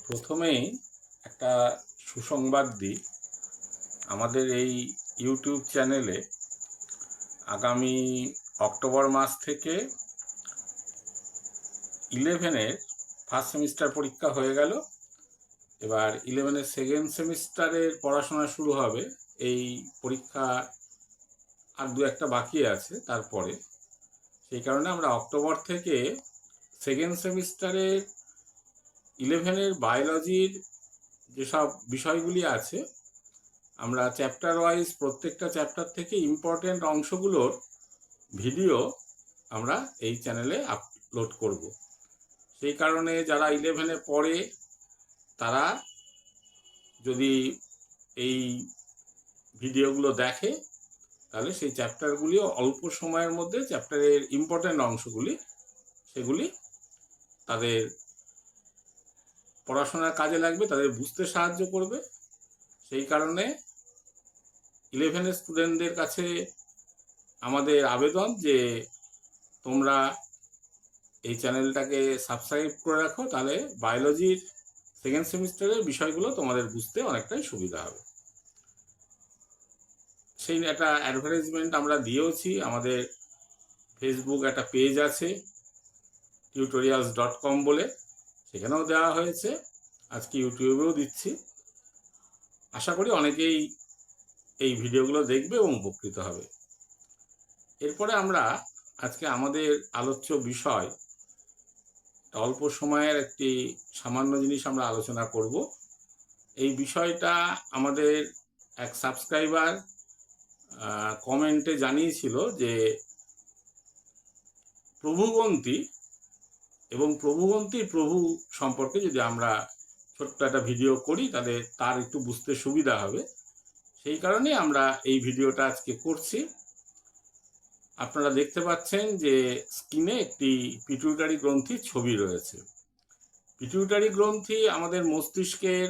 প্রথমেই একটা সুসংবাদ দিই। আমাদের এই ইউটিউব চ্যানেলে আগামী অক্টোবর মাস থেকে 11-এর ফার্স্ট সেমিস্টার পরীক্ষা হয়ে গেল। এবার 11-এর সেকেন্ড সেমিস্টারের পড়াশোনা শুরু হবে। এই পরীক্ষা আর দু একটা বাকি আছে তারপরে। সেই কারণে আমরা অক্টোবর থেকে সেকেন্ড সেমিস্টারের 11-এর বায়োলজির যেসব বিষয়গুলি আছে আমরা চ্যাপ্টার ওয়াইজ প্রত্যেকটা চ্যাপ্টার থেকে ইম্পর্টেন্ট অংশগুলোর ভিডিও আমরা এই চ্যানেলে আপলোড করব। সেই কারণে যারা 11-এ পড়ে তারা যদি এই ভিডিওগুলো দেখে তাহলে সেই চ্যাপ্টারগুলি অল্প সময়ের মধ্যে চ্যাপ্টারের ইম্পর্টেন্ট অংশগুলি সেগুলি তাদের পড়াশোনার কাজে লাগবে, তাদের বুঝতে সাহায্য করবে। সেই কারণে 11-এর স্টুডেন্টদের কাছে আমাদের আবেদন যে তোমরা এই চ্যানেলটাকে সাবস্ক্রাইব করে রাখো, তাহলে বায়োলজির সেকেন্ড সেমিস্টারের বিষয়গুলো তোমাদের বুঝতে অনেকটাই সুবিধা হবে। সেই একটা অ্যাডভার্টাইজমেন্ট আমরা দিয়েওছি। আমাদের ফেসবুক একটা পেজ আছে tutorials.com বলে, সেখানেও দেওয়া হয়েছে, আজকে ইউটিউবেও দিচ্ছি। আশা করি অনেকেই এই ভিডিওগুলো দেখবে এবং উপকৃত হবে। এরপরে আমরা আজকে আমাদের আলোচ্য বিষয় অল্প সময়ের একটি সামান্য জিনিস আমরা আলোচনা করব। এই বিষয়টা আমাদের এক সাবস্ক্রাইবার কমেন্টে জানিয়েছিল যে প্রভুবন্তী এবং প্রভুবন্তীর প্রভু সম্পর্কে যদি আমরা ছোট্ট একটা ভিডিও করি তাহলে তার একটু বুঝতে সুবিধা হবে। সেই কারণে আমরা এই ভিডিওটা আজকে করছি। আপনারা দেখতে পাচ্ছেন যে স্ক্রিনে একটি পিটুইটারি গ্রন্থির ছবি রয়েছে। পিটুইটারি গ্রন্থি আমাদের মস্তিষ্কের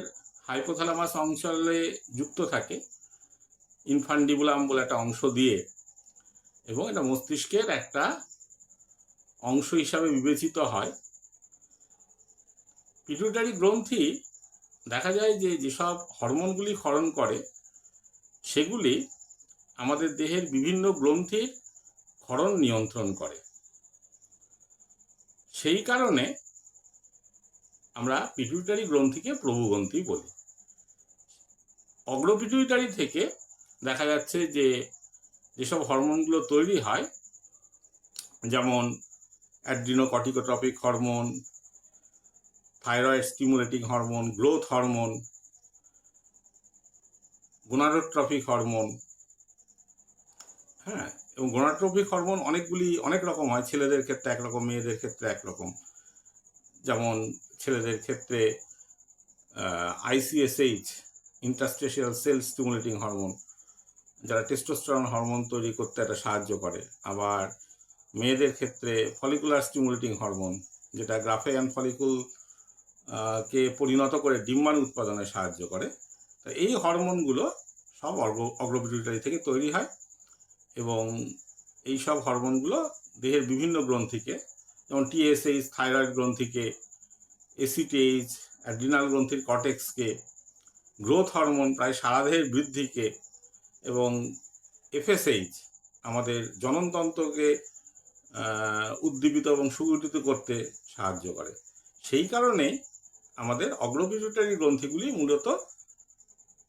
হাইপোথ্যালামাস অঞ্চলে যুক্ত থাকে ইনফান্ডিবুলাম বলে একটা অংশ দিয়ে, এবং এটা মস্তিষ্কের একটা অংশ হিসাবে বিবেচিত হয়। পিটুইটারি গ্রন্থি দেখা যায় যে যেসব হরমোনগুলি ক্ষরণ করে সেগুলি আমাদের দেহের বিভিন্ন গ্রন্থির ক্ষরণ নিয়ন্ত্রণ করে। সেই কারণে আমরা পিটুইটারি গ্রন্থিকে প্রভুগ্রন্থি বলি। অগ্রপিটুইটারি থেকে দেখা যাচ্ছে যে যেসব হরমোনগুলো তৈরি হয়, যেমন adrenocorticotropic hormone, thyroid stimulating hormone, growth hormone, gonadotropic hormone. হ্যাঁ, এবং গোনাডোট্রপিক হরমোন অনেক রকম হয়, ছেলেদের ক্ষেত্রে একরকম, মেয়েদের ক্ষেত্রে একরকম। যেমন ছেলেদের ক্ষেত্রে ICSH, interstitial sell stimulating hormone, যারা টেস্টোস্টেরন হরমোন তৈরি করতে একটা সাহায্য করে। আবার মেয়েদের ক্ষেত্রে ফলিকুলার স্টিমুলেটিং হরমোন, যেটা গ্রাফাইন ফলিকুল কে পরিণত করে ডিম্বাণু উৎপাদনে সাহায্য করে। তো এই হরমোনগুলো সব অগ্রপিটুইটারি থেকে তৈরি হয়, এবং এই সব হরমোনগুলো দেহের বিভিন্ন গ্রন্থিকে, যেমন TSH থাইরয়েড গ্রন্থিকে, ACTH অ্যাড্রিনাল গ্রন্থির কর্টেক্সকে, গ্রোথ হরমোন প্রায় সারা দেহের বৃদ্ধিকে, এবং FSH আমাদের জননতন্ত্রকে উদ্দীপিত এবং সুগঠিত করতে সাহায্য করে। সেই কারণে আমাদের অগ্রপিটুইটারি গ্রন্থিগুলি মূলত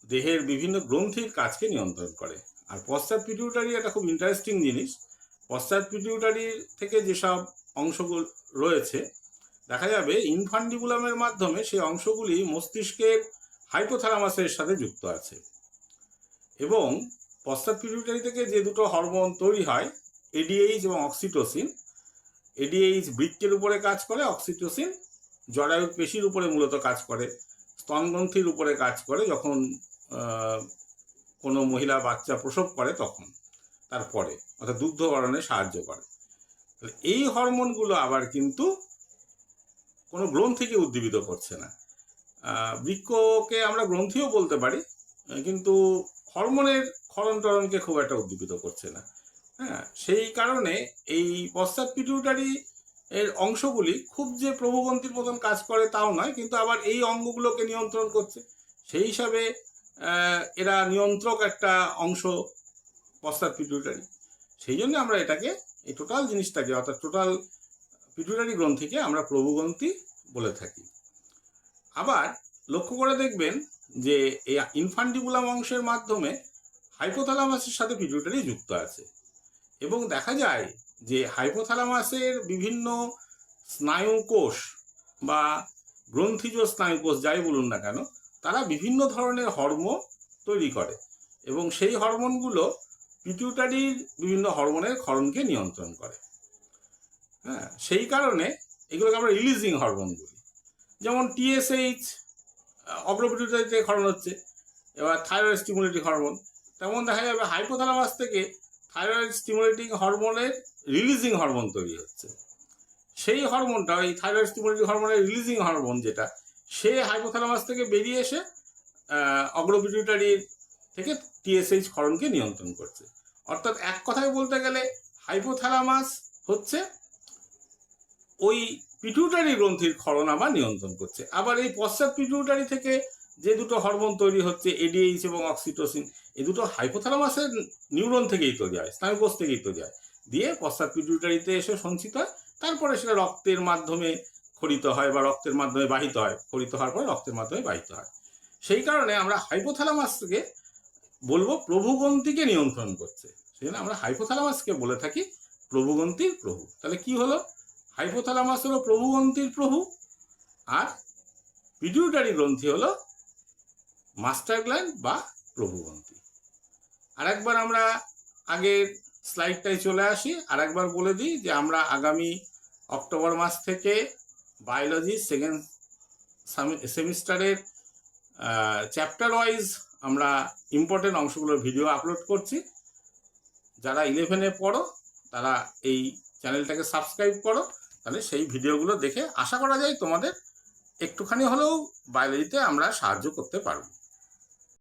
দেহের বিভিন্ন গ্রন্থির কাজকে নিয়ন্ত্রণ করে। আর পশ্চাৎ পিটুইটারি একটা খুব ইন্টারেস্টিং জিনিস। পশ্চাৎ পিটুইটারির থেকে যেসব অংশগুলো রয়েছে দেখা যাবে ইনফান্ডিবুলামের মাধ্যমে সেই অংশগুলি মস্তিষ্কের হাইপোথ্যালামাসের সাথে যুক্ত আছে। এবং পশ্চাৎ পিটুইটারি থেকে যে দুটো হরমোন তৈরি হয়, ADH এবং অক্সিটোসিন, ADH বৃক্কের উপরে কাজ করে, অক্সিটোসিন জরায়ুর পেশির উপরে মূলত কাজ করে, স্তনগ্রন্থির উপরে কাজ করে যখন কোনো মহিলা বাচ্চা প্রসব করে তখন, তারপরে অর্থাৎ দুগ্ধকরণে সাহায্য করে। এই হরমোনগুলো আবার কিন্তু কোনো গ্রন্থিকে উদ্দীপিত করছে না। বৃক্ককে আমরা গ্রন্থিও বলতে পারি, কিন্তু হরমোনের ক্ষরণ টরণকে খুব একটা উদ্দীপিত করছে না। হ্যাঁ, সেই কারণে এই পশ্চাৎ পিটুইটারি এর অংশগুলি খুব যে প্রভুগ্রন্থির মতন কাজ করে তাও নয়, কিন্তু আবার এই অঙ্গগুলোকে নিয়ন্ত্রণ করছে। সেই হিসাবে এরা নিয়ন্ত্রক একটা অংশ পশ্চাৎ পিটুইটারি। সেই জন্য আমরা এটাকে, এই টোটাল জিনিসটাকে অর্থাৎ টোটাল পিটুইটারি গ্রন্থিকে আমরা প্রভুগ্রন্থি বলে থাকি। আবার লক্ষ্য করে দেখবেন যে এই ইনফান্ডিবুলাম অংশের মাধ্যমে হাইপোথ্যালামাসের সাথে পিটুইটারি যুক্ত আছে, এবং দেখা যায় যে হাইপোথ্যালামাসের বিভিন্ন স্নায়ুকোষ বা গ্রন্থিজ স্নায়ুকোষ যাই বলুন না কেন, তারা বিভিন্ন ধরনের হরমোন তৈরি করে, এবং সেই হরমোনগুলো পিটুইটারির বিভিন্ন হরমোনের ক্ষরণকে নিয়ন্ত্রণ করে। হ্যাঁ, সেই কারণে এগুলোকে আমরা রিলিজিং হরমোন বলি। যেমন টিএসএইচ অগ্রপিটুইটারিতে ক্ষরণ হচ্ছে, এবার থাইরয়েড স্টিমুলেটিং হরমোন। তেমন দেখা যাবে হাইপোথ্যালামাস থেকে থাইরয়েড স্টিমুলেটিং হরমোনের রিলিজিং হরমোন তৈরি হচ্ছে। সেই হরমোনটা, এই থাইরয়েড স্টিমুলেটিং হরমোনের রিলিজিং হরমোন যেটা, সে হাইপোথ্যালামাস থেকে বেরিয়ে এসে অগ্রপিটুইটারির থেকে টিএসএইচ ক্ষরণকে নিয়ন্ত্রণ করছে। অর্থাৎ এক কথায় বলতে গেলে হাইপোথ্যালামাস হচ্ছে ওই পিটুইটারি গ্রন্থির ক্ষরণ আবার নিয়ন্ত্রণ করছে। আবার এই পশ্চাৎ পিটুইটারি থেকে যে দুটো হরমোন তৈরি হচ্ছে, এডিএইচ এবং অক্সিটোসিন, এই দুটো হাইপোথ্যালামাসের নিউরন থেকেই তৈরি হয়, স্নায়ুকোষ থেকেই তৈরি হয়, দিয়ে পশ্চাৎ পিটুইটারিতে এসে সঞ্চিত হয়, তারপরে সেটা রক্তের মাধ্যমে ক্ষরিত হয় বা রক্তের মাধ্যমে বাহিত হয়, ক্ষরিত হওয়ার পরে রক্তের মাধ্যমে বাহিত হয়। সেই কারণে আমরা হাইপোথ্যালামাসকে বলবো প্রভুগ্রন্থিকে নিয়ন্ত্রণ করছে, সেই জন্য আমরা হাইপোথ্যালামাসকে বলে থাকি প্রভুগ্রন্থির প্রভু। তাহলে কি হলো? হাইপোথ্যালামাস হলো প্রভুগ্রন্থির প্রভু, আর পিটুইটারি গ্রন্থি হলো মাস্টার গ্ল্যান্ড বা প্রভুগ্রন্থি। আরেকবার আমরা আগের স্লাইডটায় চলে আসি, আরেকবার বলে দিই যে আমরা আগামী অক্টোবর মাস থেকে বায়োলজি সেকেন্ড সেমিস্টারের চ্যাপ্টার ওয়াইজ আমরা ইম্পর্টেন্ট অংশগুলোর ভিডিও আপলোড করছি। যারা 11-এ পড়ো তারা এই চ্যানেলটাকে সাবস্ক্রাইব করো, তাহলে সেই ভিডিওগুলো দেখে আশা করা যায় তোমাদের একটুখানি হলেও বায়োলজিতে আমরা সাহায্য করতে পারবো।